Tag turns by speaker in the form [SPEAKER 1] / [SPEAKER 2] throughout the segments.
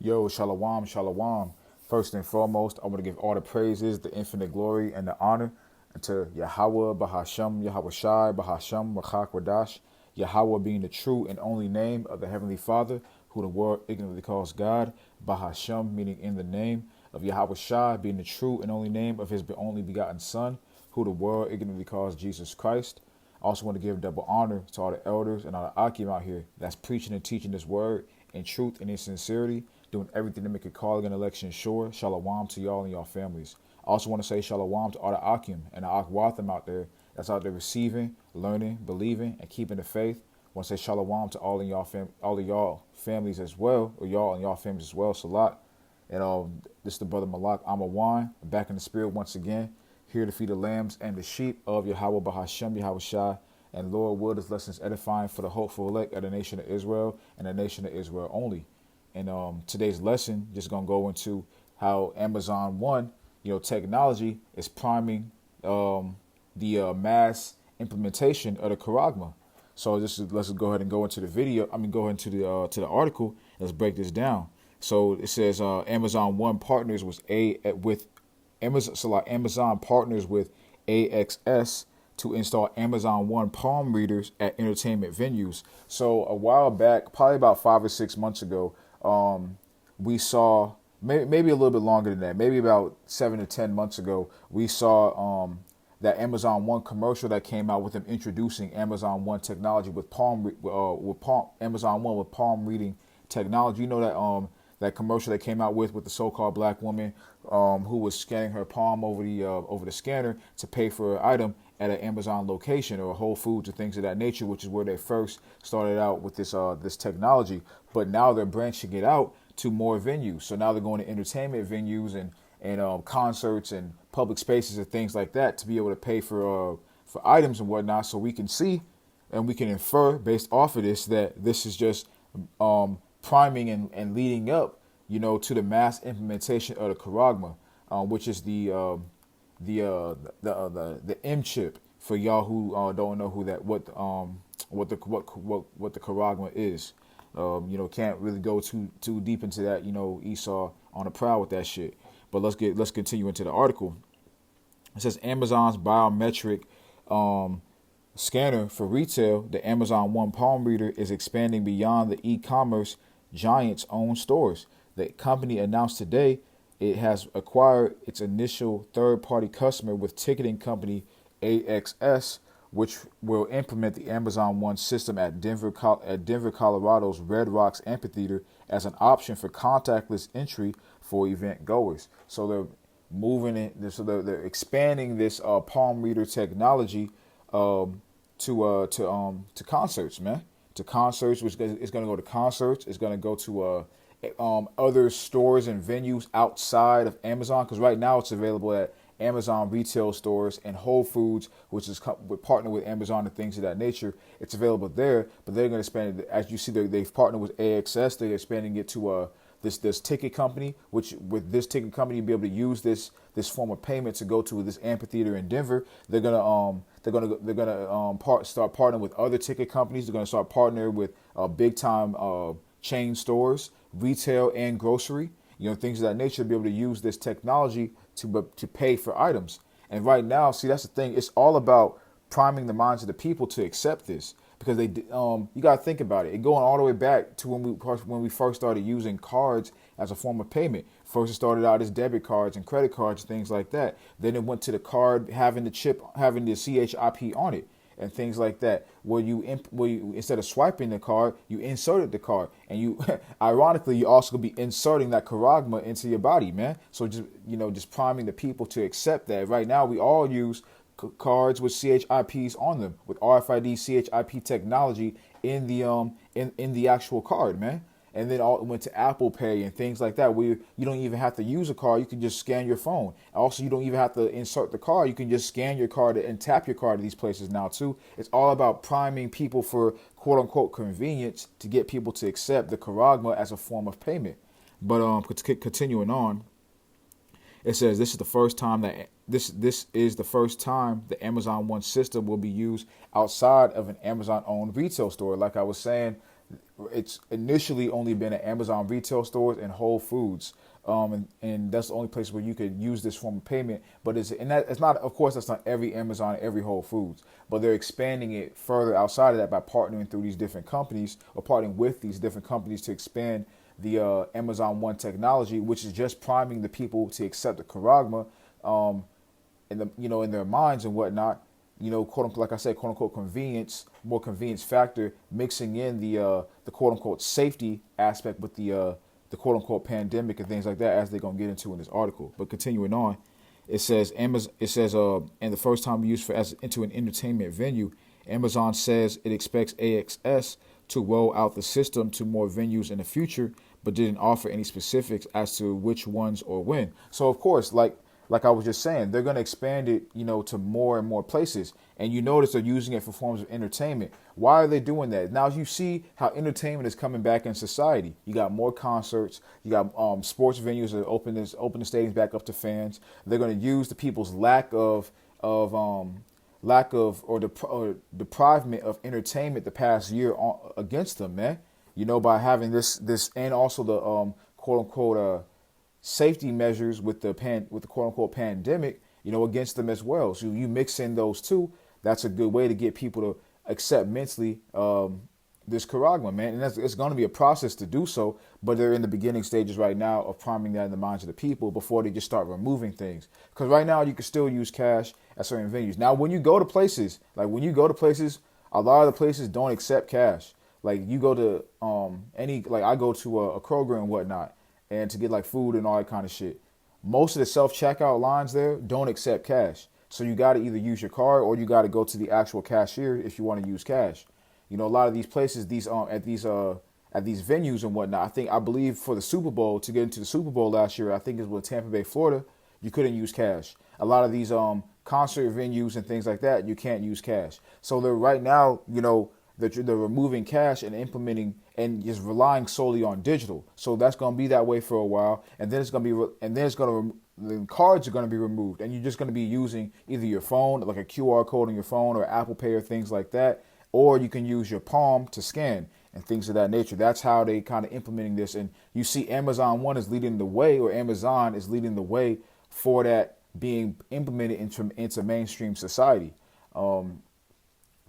[SPEAKER 1] Yo, shalom, shalom. First and foremost, I want to give all the praises, the infinite glory, and the honor to Yahawah, BAHASHAM, YAHAWASHI, BAHASHAM, Wadash. Yahawah being the true and only name of the Heavenly Father, who the world ignorantly calls God. BAHASHAM meaning in the name of YAHAWASHI, being the true and only name of His only begotten Son, who the world ignorantly calls Jesus Christ. I also want to give double honor to all the elders and all the Akim out here that's preaching and teaching this word in truth and in sincerity, doing everything to make a calling and election sure. Shalom to y'all and y'all families. I also want to say shalom to all the Akim and the Akwatham out there that's out there receiving, learning, believing, and keeping the faith. I want to say shalom to all of y'all families as well, or y'all and y'all families as well. Salat. And this is the brother Malak Amawan, back in the spirit once again, here to feed the lambs and the sheep of Yahawah Bahasham Yahawashi. And Lord, will this lesson is edifying for the hopeful elect of the nation of Israel and the nation of Israel only. And today's lesson just gonna go into how Amazon One, technology is priming the mass implementation of the CHARAGMA. So let's go ahead and go into the video. Go into the article. Let's break this down. So it says Amazon One partners with Amazon partners with AXS to install Amazon One palm readers at entertainment venues. So a while back, probably about 5 or 6 months ago, we saw, maybe a little bit longer than that, maybe about 7 to 10 months ago, we saw that Amazon One commercial that came out with them introducing Amazon One technology with Amazon One with palm reading technology. You know that commercial that came out with the so-called black woman who was scanning her palm over the scanner to pay for an item at an Amazon location or Whole Foods or things of that nature, which is where they first started out with this technology. But now they're branching it out to more venues. So now they're going to entertainment venues and concerts and public spaces and things like that to be able to pay for items and whatnot. So we can see and we can infer based off of this that this is just priming and leading up, to the mass implementation of the CHARAGMA, which is the M chip for y'all who don't know what the CHARAGMA is. Can't really go too deep into that. Esau on the prowl with that shit. But let's continue into the article. It says Amazon's biometric scanner for retail, the Amazon One palm reader, is expanding beyond the e-commerce giant's own stores. The company announced today it has acquired its initial third-party customer with ticketing company AXS, which will implement the Amazon One system at Denver, Colorado's Red Rocks Amphitheater as an option for contactless entry for event goers. So they're moving it. So they're expanding this palm reader technology to concerts, man. To concerts, which is going to go to concerts. It's going to go to other stores and venues outside of Amazon, because right now it's available at Amazon retail stores and Whole Foods, which is partner with Amazon and things of that nature. It's available there, but they're going to expand it. As you see, they've partnered with AXS. They're expanding it to this ticket company, which with this ticket company, you'll be able to use this form of payment to go to this amphitheater in Denver. They're gonna start partnering with other ticket companies. They're gonna start partnering with big time chain stores, retail and grocery, things of that nature. Be able to use this technology to pay for items. And right now, see, that's the thing. It's all about priming the minds of the people to accept this. Because you gotta think about it. Going all the way back to when we first started using cards as a form of payment. First, it started out as debit cards and credit cards, things like that. Then it went to the card having the chip, having the CHIP on it, and things like that. Where you instead of swiping the card, you inserted the card, and you, ironically, you also could be inserting that CHARAGMA into your body, man. So just priming the people to accept that. Right now, we all use cards with CHIPs on them, with RFID CHIP technology in the actual card, man. And then it went to Apple Pay and things like that, where you don't even have to use a card. You can just scan your phone. Also, you don't even have to insert the card. You can just scan your card and tap your card at these places now too. It's all about priming people for quote unquote convenience to get people to accept the CHARAGMA as a form of payment. But continuing on, it says this is the first time the Amazon One system will be used outside of an Amazon-owned retail store. Like I was saying, it's initially only been at Amazon retail stores and Whole Foods. And that's the only place where you could use this form of payment. But it's not, of course, that's not every Amazon, every Whole Foods, but they're expanding it further outside of that by partnering through these different companies or partnering with these different companies to expand the Amazon One technology, which is just priming the people to accept the charagma, in the in their minds and whatnot. Quote unquote, like I said, quote unquote convenience, more convenience factor, mixing in the quote unquote safety aspect with the quote unquote pandemic and things like that, as they're gonna get into in this article. But continuing on, it says Amazon. It says, and the first time used for as into an entertainment venue, Amazon says it expects AXS to roll out the system to more venues in the future, but didn't offer any specifics as to which ones or when. So of course, like I was just saying, they're going to expand it, to more and more places. And you notice they're using it for forms of entertainment. Why are they doing that? Now you see how entertainment is coming back in society. You got more concerts. You got sports venues that open the stadiums back up to fans. They're going to use the people's lack of deprivement of entertainment the past year against them, man. By having this and also the quote unquote safety measures with the quote unquote pandemic, against them as well. So you mix in those two, that's a good way to get people to accept mentally this charagma, man. And it's going to be a process to do so, but they're in the beginning stages right now of priming that in the minds of the people before they just start removing things. Because right now you can still use cash at certain venues. Now, when you go to places, a lot of the places don't accept cash. Like you go to I go to a Kroger and whatnot, and to get like food and all that kind of shit. Most of the self-checkout lines there don't accept cash. So you got to either use your card or you got to go to the actual cashier if you want to use cash. A lot of these places, at these venues and whatnot, I believe for the Super Bowl, to get into the Super Bowl last year, I think it was Tampa Bay, Florida, you couldn't use cash. A lot of these concert venues and things like that, you can't use cash. So they're right now, they're removing cash and implementing and just relying solely on digital. So that's going to be that way for a while, and then the cards are going to be removed, and you're just going to be using either your phone, like a QR code on your phone, or Apple Pay or things like that, or you can use your palm to scan and things of that nature. That's how they kind of implementing this, and you see Amazon One is leading the way, or Amazon is leading the way for that being implemented into mainstream society.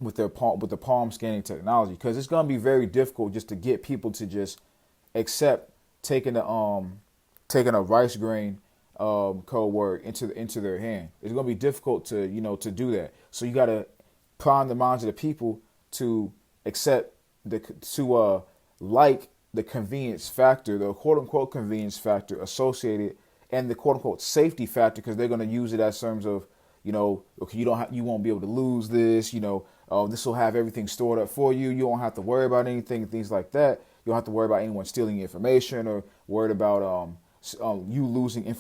[SPEAKER 1] With the palm scanning technology, because it's going to be very difficult just to get people to just accept taking a rice grain code word into their hand. It's going to be difficult to do that. So you got to prime the minds of the people to accept like the convenience factor, the quote unquote convenience factor associated, and the quote unquote safety factor, because they're going to use it as terms of okay, you won't be able to lose this, this will have everything stored up for you. You won't have to worry about anything, things like that. You don't have to worry about anyone stealing your information or worried about you losing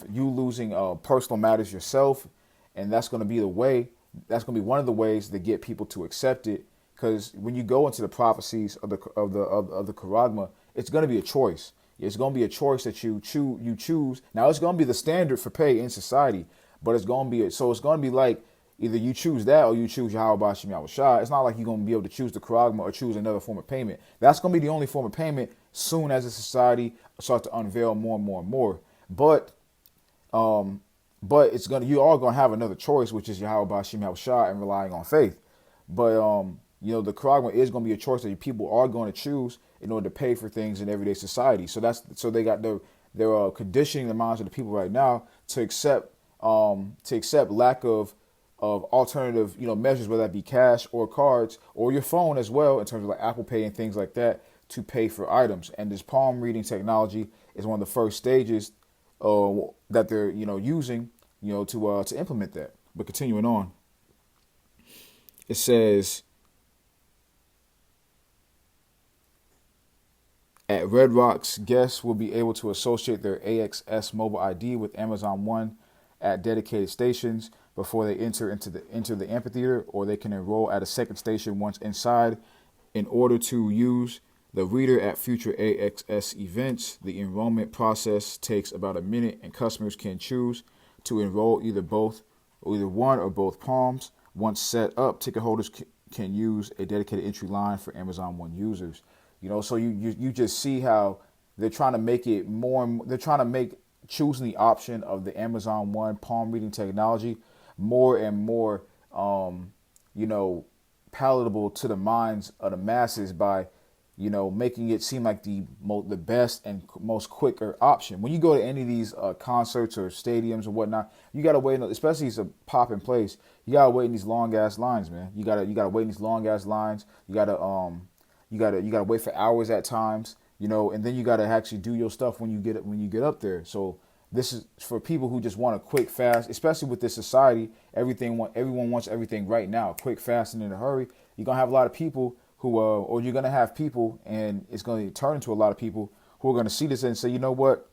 [SPEAKER 1] personal matters yourself. And that's going to be the way. That's going to be one of the ways to get people to accept it. Because when you go into the prophecies of the charagma, it's going to be a choice. It's going to be a choice that you choose. Now it's going to be the standard for pay in society. But it's going to be like either you choose that or you choose YAHAWASHI. It's not like you're going to be able to choose the charagma or choose another form of payment. That's going to be the only form of payment soon as the society starts to unveil more and more and more. But you are going to have another choice, which is YAHAWASHI and relying on faith. But the charagma is going to be a choice that people are going to choose in order to pay for things in everyday society. So they're conditioning the minds of the people right now to accept lack of alternative, measures, whether that be cash or cards or your phone as well, in terms of like Apple Pay and things like that, to pay for items. And this palm reading technology is one of the first stages that they're using to implement that. But continuing on, it says, at Red Rocks, guests will be able to associate their AXS mobile ID with Amazon One at dedicated stations before they enter the amphitheater, or they can enroll at a second station once inside. In order to use the reader at future AXS events, the enrollment process takes about a minute, and customers can choose to enroll either one or both palms. Once set up, ticket holders can use a dedicated entry line for Amazon One users. So you just see how they're trying to make it more. They're trying to make choosing the option of the Amazon One palm reading technology more and more, you know, palatable to the minds of the masses by, making it seem like the best and most quicker option. When you go to any of these concerts or stadiums or whatnot, you gotta wait. Especially it's a popping place. You gotta wait in these long ass lines, man. You gotta wait in these long ass lines. You gotta wait for hours at times. And then you gotta actually do your stuff when you get up there. So this is for people who just want a quick, fast, especially with this society. Everyone wants everything right now, quick, fast, and in a hurry. You're gonna have a lot of people or you're gonna have people, and it's gonna turn into a lot of people who are gonna see this and say, you know what,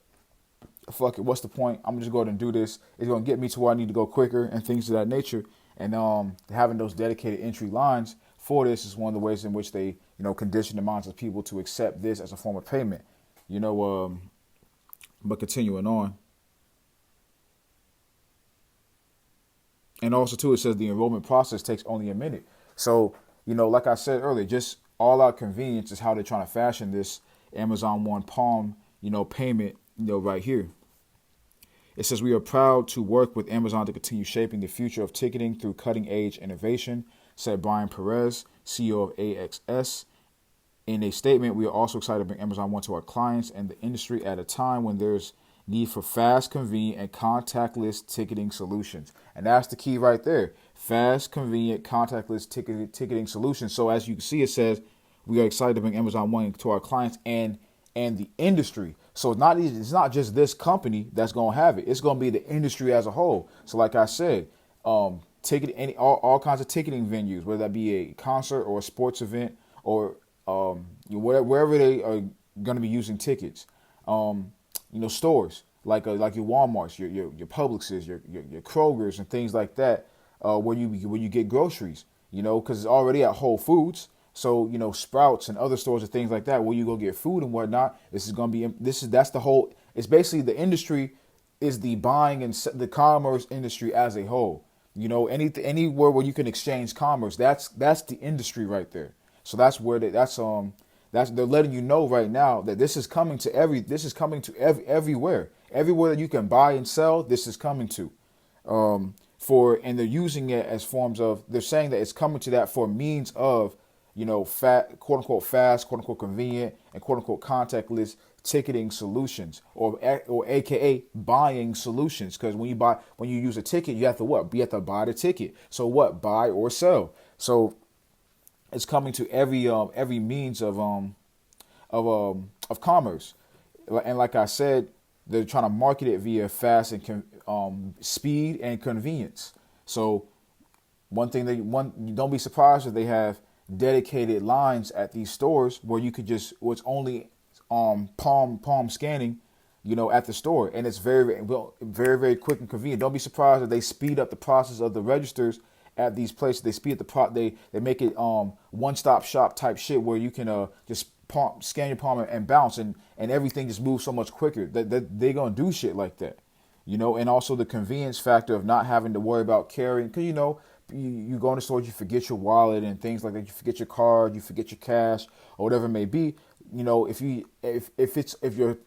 [SPEAKER 1] fuck it, what's the point? I'm just going to do this. It's gonna get me to where I need to go quicker and things of that nature. And having those dedicated entry lines for this is one of the ways in which they, condition the minds of people to accept this as a form of payment. But continuing on. And also, too, it says the enrollment process takes only a minute. So, like I said earlier, just all out convenience is how they're trying to fashion this Amazon One Palm, payment, right here. It says, we are proud to work with Amazon to continue shaping the future of ticketing through cutting-edge innovation, said Brian Perez, CEO of AXS. In a statement, we are also excited to bring Amazon One to our clients and the industry at a time when there's need for fast, convenient, and contactless ticketing solutions. And that's the key right there. Fast, convenient, contactless ticketing solutions. So as you can see, it says we are excited to bring Amazon One to our clients and the industry. So it's not just this company that's going to have it. It's going to be the industry as a whole. So like I said, all kinds of ticketing venues, whether that be a concert or a sports event or wherever they are going to be using tickets. Stores like your Walmarts, your Publixes, your Krogers and things like that, where you get groceries, because it's already at Whole Foods. So, Sprouts and other stores and things like that, where you go get food and whatnot. That's the whole. It's basically the industry is the buying and the commerce industry as a whole. Anywhere where you can exchange commerce, that's the industry right there. So that's where they're letting you know right now that this is coming to everywhere that you can buy and sell. This is coming to, and they're using it as forms of. They're saying that it's coming to that for means of, quote unquote fast, quote unquote convenient, and quote unquote contactless ticketing solutions, or AKA buying solutions. Because when you use a ticket, you have to what? You have to buy the ticket. So what? Buy or sell. So it's coming to every means of commerce, and like I said, they're trying to market it via fast and speed and convenience. So don't be surprised if they have dedicated lines at these stores where you could it's only palm scanning, at the store, and it's very, very, very quick and convenient. Don't be surprised if they speed up the process of the registers at these places. They speed they make it one-stop shop type shit where you can just scan your palm and bounce, and everything just moves so much quicker that they're gonna do shit like that, and also the convenience factor of not having to worry about carrying, because you go in the store, you forget your wallet and things like that, you forget your card, you forget your cash or whatever it may be. If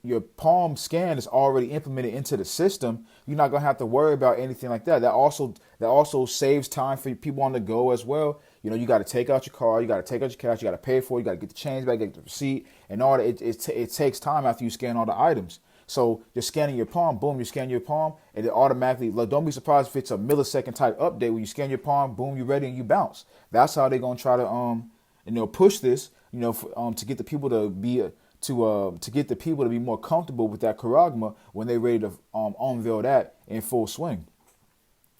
[SPEAKER 1] your palm scan is already implemented into the system, you're not gonna have to worry about anything like that. That also saves time for people on the go as well. You got to take out your card, you got to take out your cash, you got to pay for it, you got to get the change back, get the receipt, and all that. It takes time after you scan all the items. So you're scanning your palm, boom, you scan your palm, and it automatically. Don't be surprised if it's a millisecond type update where you scan your palm, boom, you're ready and you bounce. That's how they're gonna try to push this. To get the people to get the people to be more comfortable with that CHARAGMA when they're ready to unveil that in full swing.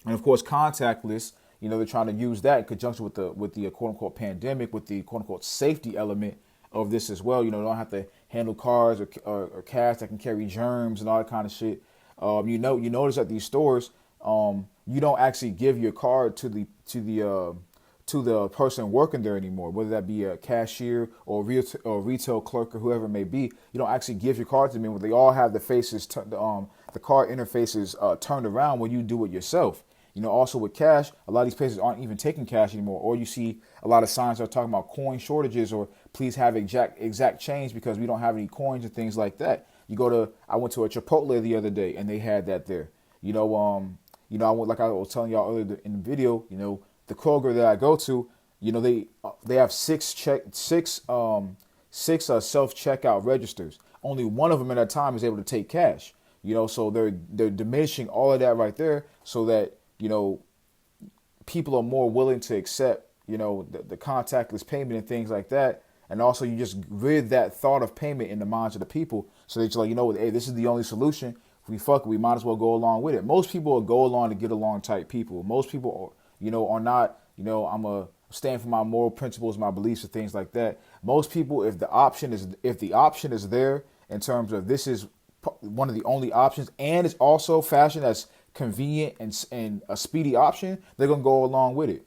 [SPEAKER 1] And of course, contactless. They're trying to use that in conjunction with the quote unquote pandemic, with the quote unquote safety element of this as well. Don't have to handle cards or cash that can carry germs and all that kind of shit. You notice at these stores, you don't actually give your card to the person working there anymore, whether that be a cashier or retail clerk or whoever it may be. You don't actually give your card to them. They all have the faces, the card interfaces turned around when you do it yourself. Also with cash, a lot of these places aren't even taking cash anymore. Or you see a lot of signs that are talking about coin shortages, or please have exact change because we don't have any coins and things like that. I went to a Chipotle the other day and they had that there. I went, like I was telling y'all earlier in the video, the Kroger that I go to, they have six self checkout registers. Only one of them at a time is able to take cash. So they're diminishing all of that right there, so that people are more willing to accept the contactless payment and things like that. And also you just rid that thought of payment in the minds of the people, so that you're like, hey, this is the only solution. If we might as well go along with it. Most people will go along to get along type people. Most people are not, I'm a stand for my moral principles, my beliefs, and things like that. Most people, if the option is there in terms of this is one of the only options, and it's also fashion that's convenient and a speedy option, they're gonna go along with it.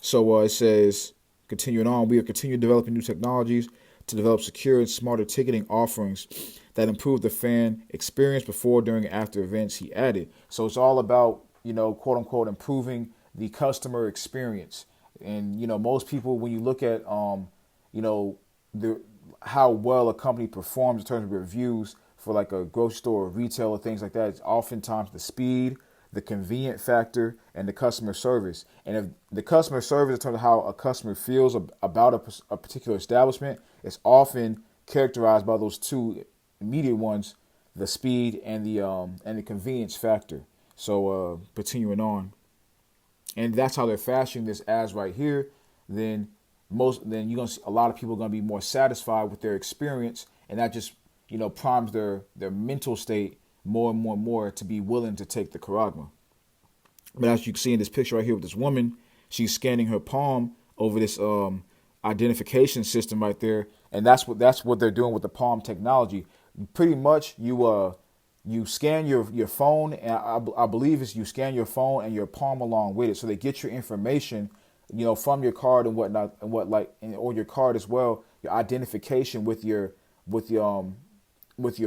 [SPEAKER 1] So it says, continuing on, we are continuing developing new technologies to develop secure and smarter ticketing offerings that improve the fan experience before, during, and after events, he added. So it's all about, quote unquote, improving the customer experience. And, most people, when you look at, how well a company performs in terms of reviews for like a grocery store or retail or things like that, it's oftentimes the speed, the convenient factor, and the customer service. And if the customer service, in terms of how a customer feels about a particular establishment, it's often characterized by those two immediate ones, the speed and the convenience factor. So continuing on, and that's how they're fashioning this as right here. Then you're gonna see a lot of people are gonna be more satisfied with their experience, and that just primes their mental state more and more and more to be willing to take the CHARAGMA. But as you can see in this picture right here with this woman, she's scanning her palm over this identification system right there, and that's what they're doing with the palm technology. Pretty much, you scan your phone, and I believe you scan your phone and your palm along with it, so they get your information, from your card and whatnot, or your card as well, your identification with your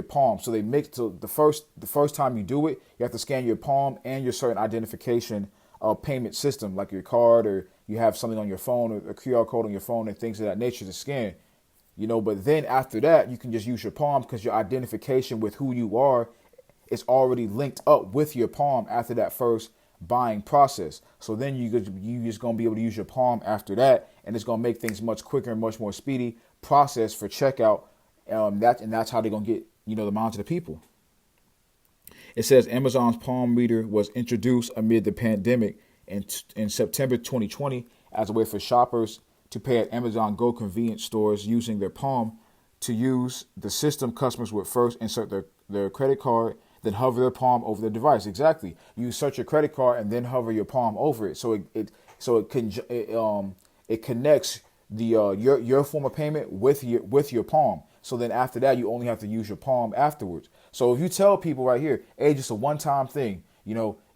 [SPEAKER 1] palm. So they mix. So the first time you do it, you have to scan your palm and your certain identification payment system, like your card, or you have something on your phone, or a QR code on your phone, and things of that nature to scan. But then after that, you can just use your palm, because your identification with who you are is already linked up with your palm after that first buying process. So then you just gonna be able to use your palm after that, and it's gonna make things much quicker and much more speedy process for checkout. That's how they're gonna get the minds of the people. It says Amazon's Palm Reader was introduced amid the pandemic in September 2020 as a way for shoppers to pay at Amazon Go convenience stores using their palm. To use the system, customers would first insert their credit card, then hover their palm over the device. Exactly. You insert your credit card and then hover your palm over it. So it connects the your form of payment with your palm. So then after that, you only have to use your palm afterwards. So if you tell people right here, hey, just a one-time thing,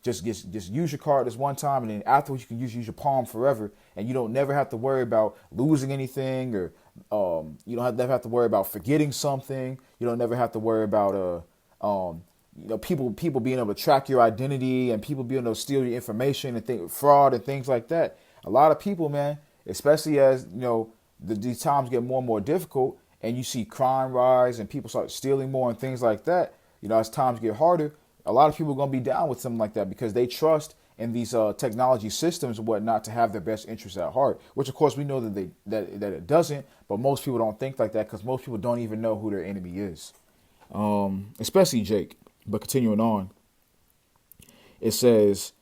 [SPEAKER 1] just use your card this one time, and then afterwards you can use your palm forever, and you don't never have to worry about losing anything, or you don't never have to worry about forgetting something. You don't never have to worry about people being able to track your identity, and people being able to steal your information and fraud and things like that. A lot of people, man, especially as these times get more and more difficult, and you see crime rise and people start stealing more and things like that, as times get harder, a lot of people are going to be down with something like that, because they trust in these technology systems and whatnot to have their best interests at heart, which of course we know that it doesn't, but most people don't think like that, because most people don't even know who their enemy is, especially Jake. But continuing on, it says,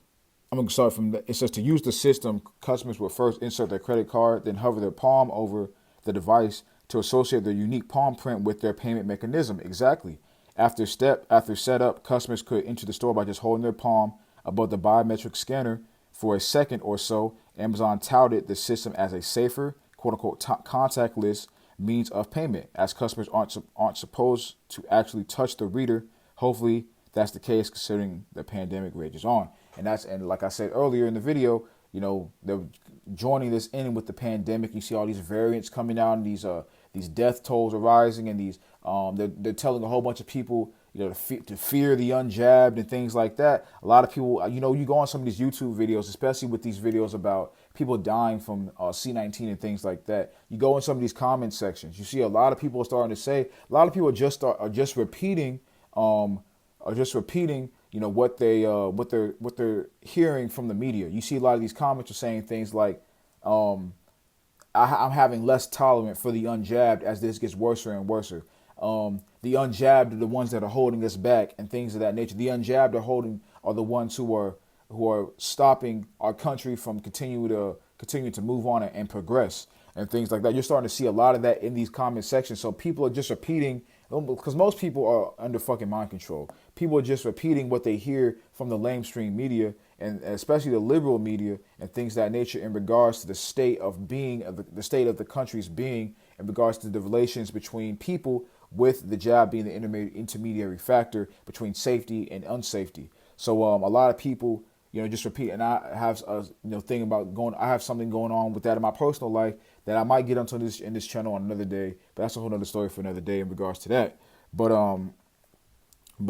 [SPEAKER 1] I'm going to start from it says, to use the system, customers will first insert their credit card, then hover their palm over the device to associate their unique palm print with their payment mechanism. Exactly. After setup, customers could enter the store by just holding their palm above the biometric scanner for a second or so. Amazon touted the system as a safer, quote-unquote, contactless means of payment, as customers aren't supposed to actually touch the reader. Hopefully that's the case, considering the pandemic rages on. And like I said earlier in the video, they're joining this in with the pandemic. You see all these variants coming out, and these death tolls are rising, and these they're telling a whole bunch of people, to fear the unjabbed and things like that. A lot of people, you go on some of these YouTube videos, especially with these videos about people dying from C-19 and things like that. You go in some of these comment sections, you see a lot of people are starting to say, a lot of people are just repeating, what they're hearing from the media. You see a lot of these comments are saying things like, I'm having less tolerance for the unjabbed as this gets worse and worse. The unjabbed are the ones that are holding us back and things of that nature. The unjabbed are the ones who are stopping our country from continuing to move on and progress and things like that. You're starting to see a lot of that in these comment sections. So people are just repeating, because most people are under fucking mind control. People are just repeating what they hear from the lamestream media, and especially the liberal media and things of that nature, in regards to the state of being, the state of the country's being, in regards to the relations between people, with the jab being the intermediary factor between safety and unsafety. So a lot of people, just repeat, and I have a thing about going. I have something going on with that in my personal life that I might get onto in this channel on another day, but that's a whole other story for another day in regards to that. But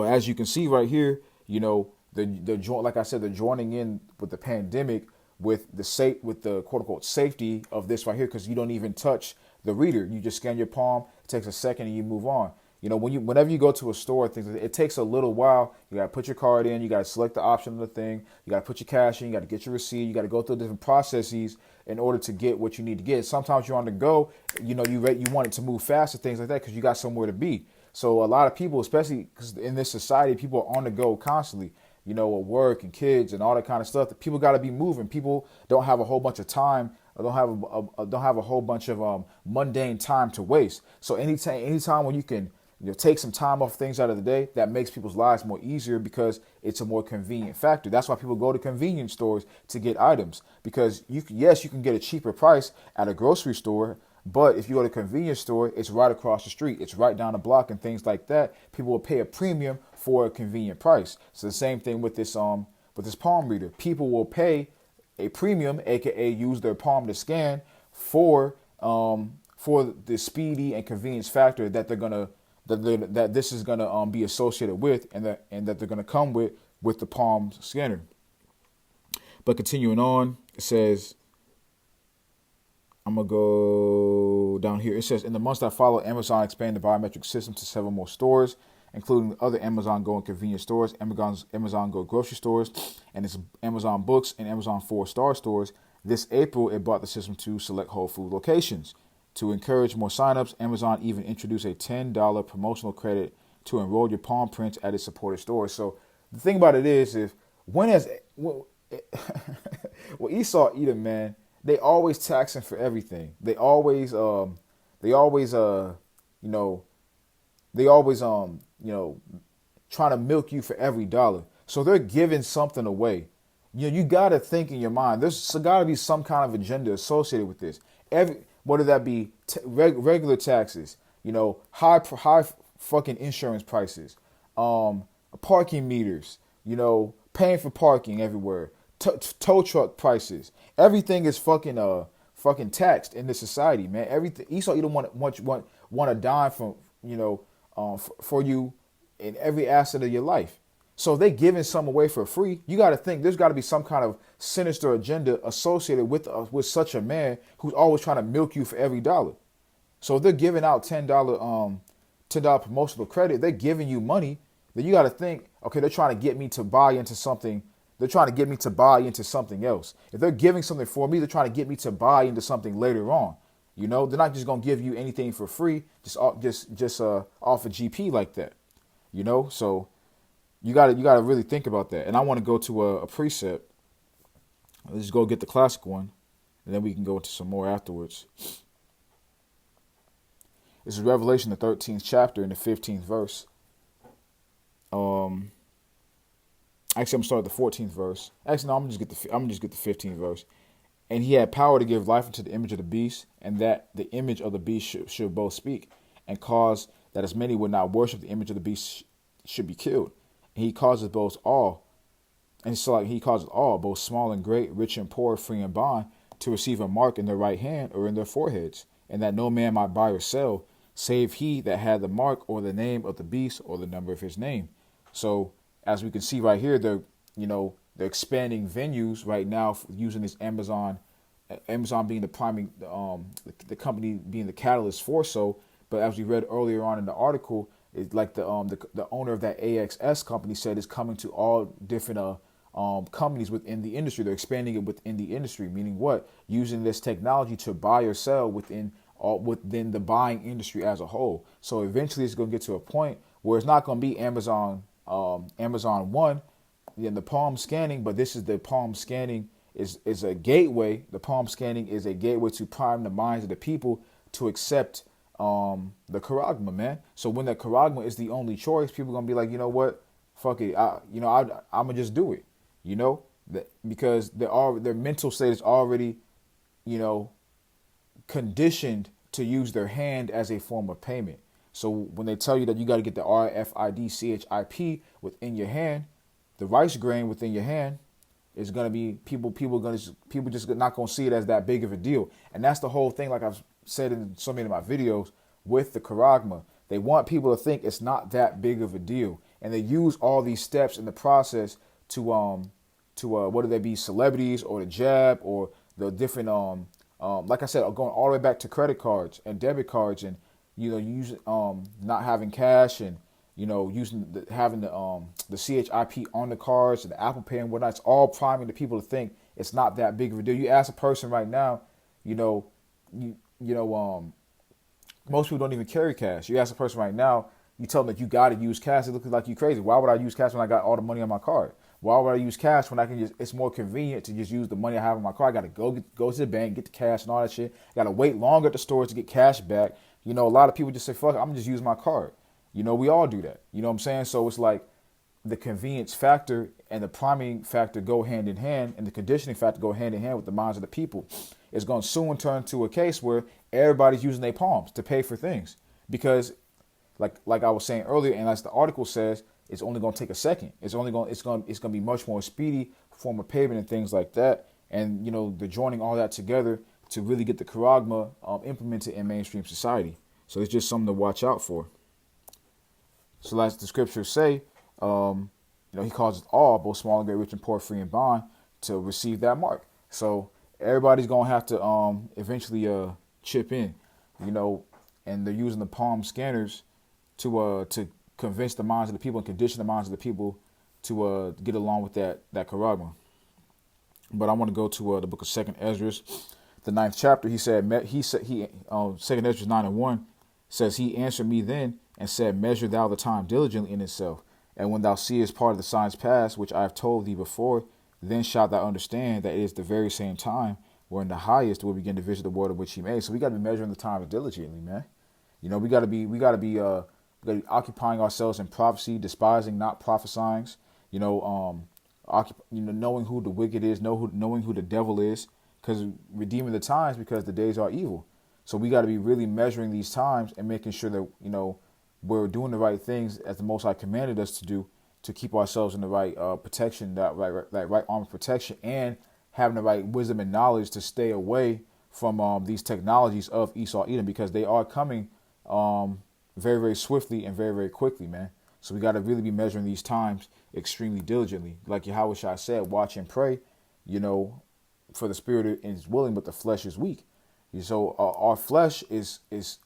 [SPEAKER 1] as you can see right here, like I said, they're joining in with the pandemic, with the quote unquote safety of this right here, because you don't even touch the reader. You just scan your palm. It takes a second and you move on. Whenever you go to a store, it takes a little while. You got to put your card in. You got to select the option of the thing. You got to put your cash in. You got to get your receipt. You got to go through different processes in order to get what you need to get. Sometimes you're on the go. You want it to move faster, things like that, because you got somewhere to be. So a lot of people, especially because in this society, people are on the go constantly. At work and kids and all that kind of stuff. People got to be moving. People don't have a whole bunch of time. Don't have a whole bunch of mundane time to waste. So anytime when you can take some time off things out of the day, that makes people's lives more easier, because it's a more convenient factor. That's why people go to convenience stores to get items, because you can get a cheaper price at a grocery store, but if you go to a convenience store, it's right across the street, it's right down the block and things like that. People will pay a premium for a convenient price. So the same thing with this palm reader. People will pay a premium, aka use their palm to scan, for the speedy and convenience factor that that this is gonna be associated with, and that they're gonna come with the palm scanner. But continuing on, it says, I'm gonna go down here. It says, in the months that follow, Amazon expanded the biometric system to several more stores, including other Amazon Go and convenience stores, Amazon Go grocery stores, and its Amazon Books and Amazon 4-star stores. This April, it brought the system to select Whole Food locations. To encourage more signups, Amazon even introduced a $10 promotional credit to enroll your palm prints at its supported stores. So the thing about it is, Esau, Edom, man, they always taxing for everything. They always trying to milk you for every dollar. So they're giving something away. You got to think in your mind, there's got to be some kind of agenda associated with this. Whether that be regular taxes, high fucking insurance prices, parking meters, paying for parking everywhere, tow truck prices. Everything is fucking taxed in this society, man. Everything. Esau, you don't want a dime from for you in every asset of your life. So they giving some away for free. You got to think there's got to be some kind of sinister agenda associated with such a man who's always trying to milk you for every dollar. So if they're giving out $10 promotional credit, they're giving you money. Then you got to think, okay, they're trying to get me to buy into something. They're trying to get me to buy into something else. If they're giving something for me, they're trying to get me to buy into something later on. They're not just gonna give you anything for free, just off a GP like that. So you gotta really think about that. And I want to go to a precept. Let's go get the classic one, and then we can go into some more afterwards. This is Revelation, the 13th chapter, and the 15th verse. Actually, I'm gonna start at the 14th verse. Actually, no, I'm gonna just get the 15th verse. And he had power to give life unto the image of the beast, and that the image of the beast should both speak, and cause that as many would not worship the image of the beast should be killed. And he causes both all, both small and great, rich and poor, free and bond, to receive a mark in their right hand or in their foreheads, and that no man might buy or sell, save he that had the mark or the name of the beast or the number of his name. So as we can see right here, they're expanding venues right now using this Amazon being the primary, the company being the catalyst for so. But as we read earlier on in the article, it's like the owner of that AXS company said it's coming to all different companies within the industry. They're expanding it within the industry, meaning what? Using this technology to buy or sell within the buying industry as a whole. So eventually it's going to get to a point where it's not going to be Amazon One in the palm scanning, but this is the palm scanning is a gateway. The palm scanning is a gateway to prime the minds of the people to accept the CHARAGMA, man. So when the CHARAGMA is the only choice, people are gonna be like, you know what, fuck it, I'm gonna just do it, because their mental state is already, conditioned to use their hand as a form of payment. So when they tell you that you got to get the RFID CHIP within your hand, the rice grain within your hand is gonna be people just not gonna see it as that big of a deal. And that's the whole thing. Like I've said in so many of my videos with the CHARAGMA, they want people to think it's not that big of a deal, and they use all these steps in the process to whether they be celebrities or the jab or the different like I said, going all the way back to credit cards and debit cards, and using not having cash, and having the CHIP on the cards and the Apple Pay and whatnot. It's all priming the people to think it's not that big of a deal. You ask a person right now, most people don't even carry cash. You ask a person right now, you tell them that you got to use cash. It looks like you crazy. Why would I use cash when I got all the money on my card? Why would I use cash when I can it's more convenient to just use the money I have on my card? I got to go to the bank, get the cash and all that shit. I got to wait longer at the stores to get cash back. A lot of people just say, fuck it, I'm just using my card. We all do that. You know what I'm saying? So it's like the convenience factor and the priming factor go hand in hand, and the conditioning factor go hand in hand with the minds of the people. It's going to soon turn to a case where everybody's using their palms to pay for things, because like I was saying earlier, and as the article says, it's only going to take a second. It's going to be much more speedy form of payment and things like that. And they're joining all that together to really get the CHARAGMA implemented in mainstream society. So it's just something to watch out for. So as the scriptures say, he calls us all, both small and great, rich and poor, free and bond, to receive that mark. So everybody's gonna have to eventually chip in, and they're using the palm scanners to convince the minds of the people and condition the minds of the people to get along with that CHARAGMA. But I want to go to the book of 2nd Ezra, the 9th chapter. He said 2nd Ezra 9:1 says, he answered me then and said, measure thou the time diligently in itself, and when thou seest part of the signs past, which I have told thee before, then shalt thou understand that it is the very same time wherein the highest will begin to visit the word of which he made. So we got to be measuring the time diligently, man. We got to be occupying ourselves in prophecy, despising, not prophesying. Knowing who the wicked is, knowing who the devil is, because redeeming the times, because the days are evil. So we got to be really measuring these times and making sure that we're doing the right things as the Most High commanded us to do, to keep ourselves in the right protection, that right armor protection, and having the right wisdom and knowledge to stay away from these technologies of Esau Edom, because they are coming very, very swiftly and very, very quickly, man. So we got to really be measuring these times extremely diligently. Like YAHAWASHI said, watch and pray, for the spirit is willing, but the flesh is weak. So our flesh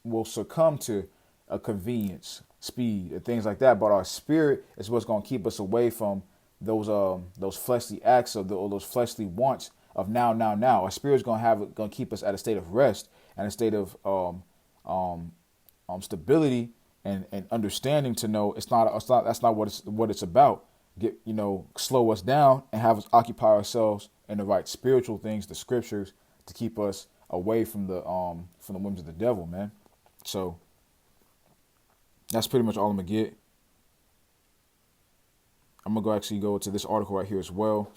[SPEAKER 1] will succumb to a convenience, speed, and things like that. But our spirit is what's going to keep us away from those fleshly acts or those fleshly wants of now. Our spirit is going to keep us at a state of rest and a state of stability and understanding, to know that's not what it's about. Slow us down and have us occupy ourselves in the right spiritual things, the scriptures, to keep us away from the whims of the devil, man. So that's pretty much all I'm gonna get. I'm gonna go to this article right here as well,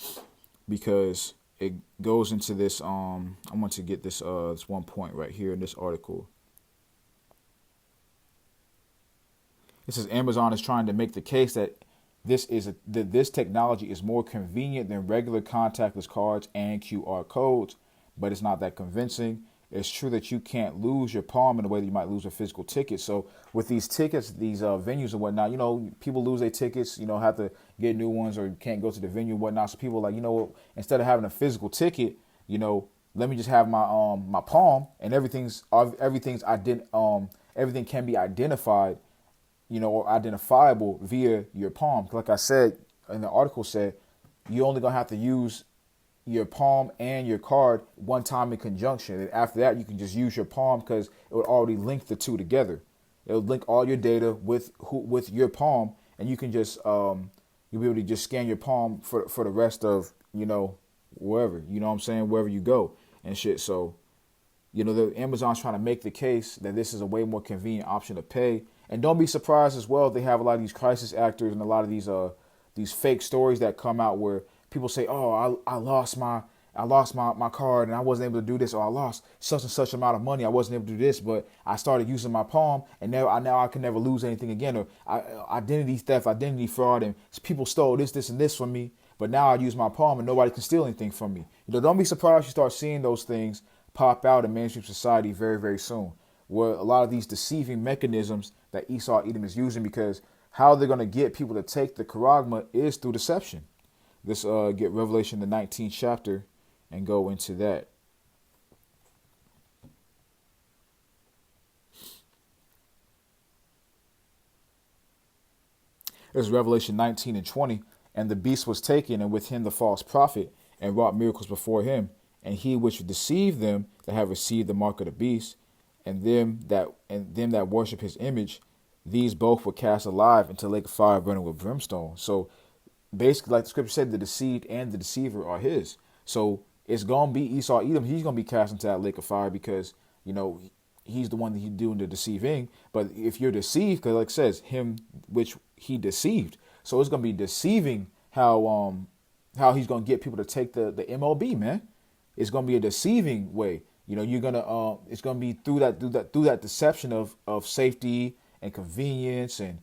[SPEAKER 1] because it goes into this. I want to get this one point right here in this article. It says Amazon is trying to make the case that this technology is more convenient than regular contactless cards and QR codes, but it's not that convincing. it's true that you can't lose your palm in the way that you might lose a physical ticket. So with these tickets, these venues and whatnot, people lose their tickets, have to get new ones or can't go to the venue and whatnot. So people are like, instead of having a physical ticket, let me just have my palm, and everything can be identified, or identifiable via your palm. Like I said, in the article said, you only gonna have to use your palm and your card one time in conjunction. And after that, you can just use your palm because it would already link the two together. It would link all your data with your palm, and you can just you'll be able to just scan your palm for the rest of wherever wherever you go and shit. So the Amazon's trying to make the case that this is a way more convenient option to pay. And don't be surprised as well, they have a lot of these crisis actors and a lot of these fake stories that come out where people say, oh, I lost my card and I wasn't able to do this, or I lost such and such amount of money, I wasn't able to do this, but I started using my palm and now I can never lose anything again, or identity theft, identity fraud, and people stole this and this from me, but now I use my palm and nobody can steal anything from me. Don't be surprised you start seeing those things pop out in mainstream society very, very soon, where a lot of these deceiving mechanisms that Esau Edom is using, because how they're going to get people to take the charagma is through deception. Let's get Revelation, the 19th chapter, and go into that. There's Revelation 19 and 20. And the beast was taken, and with him the false prophet, and wrought miracles before him. And he which deceived them that have received the mark of the beast, and them that worship his image, these both were cast alive into the lake of fire burning with brimstone. So basically, like the scripture said, the deceived and the deceiver are his. So it's gonna be Esau Edom. He's gonna be cast into that lake of fire because he's the one that he's doing the deceiving. But if you're deceived, because like it says, him which he deceived, so it's gonna be deceiving how he's gonna get people to take the MLB, man. It's gonna be a deceiving way. You're gonna it's gonna be through that deception of safety and convenience, and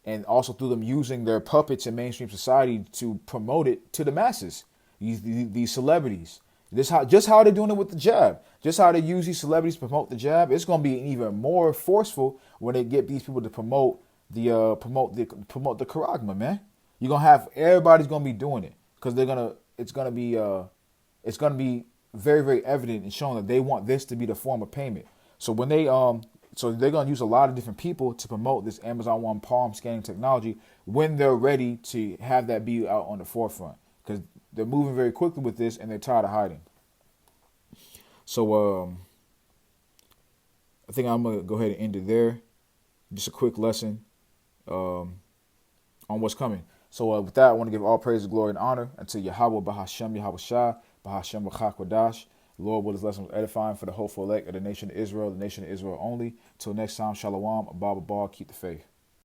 [SPEAKER 1] and also through them using their puppets in mainstream society to promote it to the masses. These celebrities, just how they're doing it with the jab, just how they use these celebrities to promote the jab. It's gonna be even more forceful when they get these people to promote the charagma, man. You're gonna have everybody's gonna be doing it because it's gonna be very, very evident and showing that they want this to be the form of payment. So when they're gonna use a lot of different people to promote this Amazon One palm scanning technology when they're ready to have that be out on the forefront, because they're moving very quickly with this and they're tired of hiding. So I think I'm gonna go ahead and end it there. Just a quick lesson on what's coming. So with that, I want to give all praise, glory, and honor unto Yahawah, BAHASHAM, YAHAWASHI, BAHASHAM, BAHAKWADASH. Lord, will this lesson was edifying for the hopeful elect of the nation of Israel only. Till next time, Shalom, Abba, keep the faith.